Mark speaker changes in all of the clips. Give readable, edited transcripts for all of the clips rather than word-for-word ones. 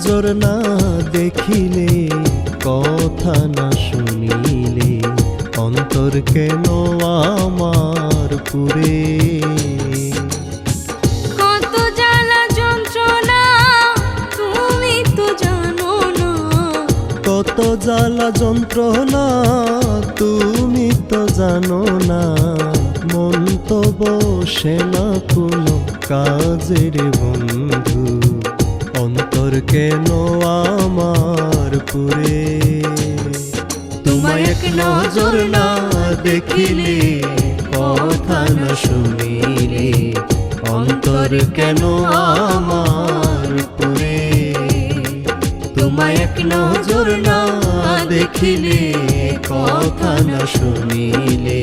Speaker 1: নজর না দেখিলে, কথা না শুনিলে, অন্তর কেন আমার পুরে।
Speaker 2: কত জ্বালা যন্ত্রণা তুমি তো জানো না,
Speaker 1: কত জ্বালা যন্ত্রণা তুমি তো জানো না, মন তো বসে না কোনো কাজের বন্ধু, অন্তর কেন আমার পুরে। তোমায় এক নজর না দেখিলে, কথা না শুনিলে, অন্তর কেন আমার পুরে। তোমায় এক নজর না দেখিলে, কথা না শুনিলে,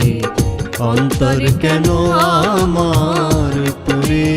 Speaker 1: অন্তর কেন আমার পুরে।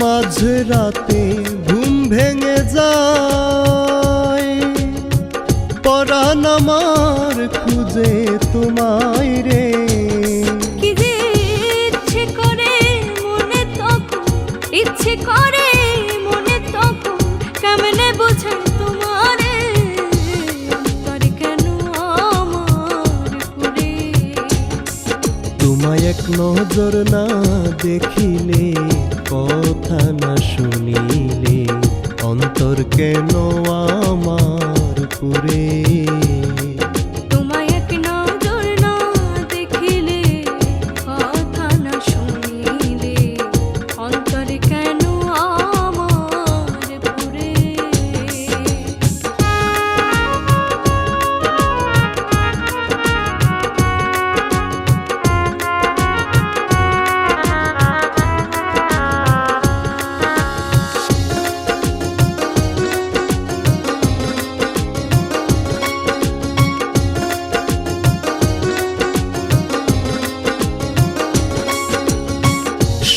Speaker 1: মাঝরাতে ঘুম ভেঙে যায়, পরাণ আমার খুঁজে তোমায় রে।
Speaker 2: কি যে ইচ্ছে করে মনে তখন, ইচ্ছে করে মনে তখন, কেমনে বোঝাই তোমারে, অন্তর কেন আমার পুরে।
Speaker 1: তোমায় এক নজর না দেখিলে, কথা না শুনিলে, অন্তর কেন আমার পুরে।
Speaker 2: তোমায় এক নজর না দেখিলে, কথা না শুনিলে, অন্তর কেন আমার পুরে।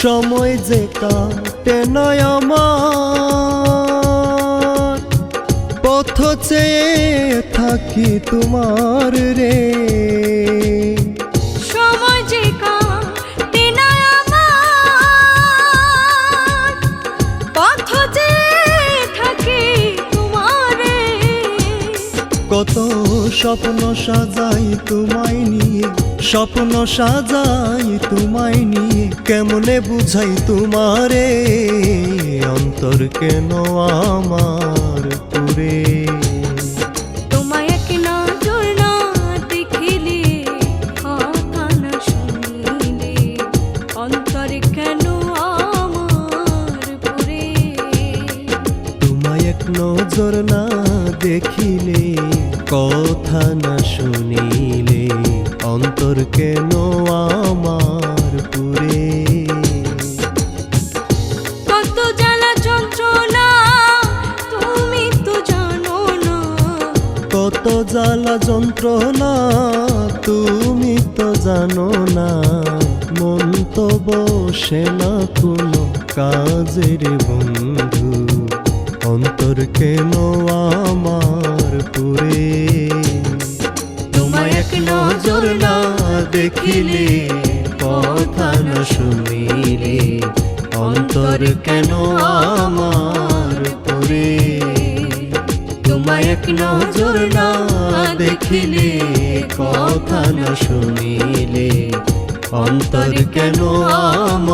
Speaker 1: সময় যে কাটে নয় আমার, পথ চেয়ে থাকি তোমার রে।
Speaker 2: সময় যে কাটে না আমার, পথ চেয়ে থাকি তোমারে।
Speaker 1: কত স্বপ্ন সাজাই তোমায় নিয়ে, স্বপ্ন সাজাই তোমায় নিয়ে, কেমনে বুঝাই তোমারে, অন্তর কেন আমার পুরে।
Speaker 2: তোমায় এক নজর না দেখিলে, কথা না শুনিলে, অন্তর কেন আমার পুরে।
Speaker 1: তোমায় এক নজর না দেখিলে, কথা না শুনিলে, অন্তর কেন আমার পুরে।
Speaker 2: কত জ্বালা যন্ত্রণা তুমি তো জানো না,
Speaker 1: কত জ্বালা যন্ত্রণা তুমি তো জানো না, মন তো বসে না কোনো কাজের বন্ধু, অন্তর কেন আমার পুরে। তোমায় এক নজর না দেখিলে, কথা না শুনিলে, অন্তর কেন আমার পুরে। তোমায় এক নজর না দেখিলে, কথা না শুনিলে, অন্তর কেন আমার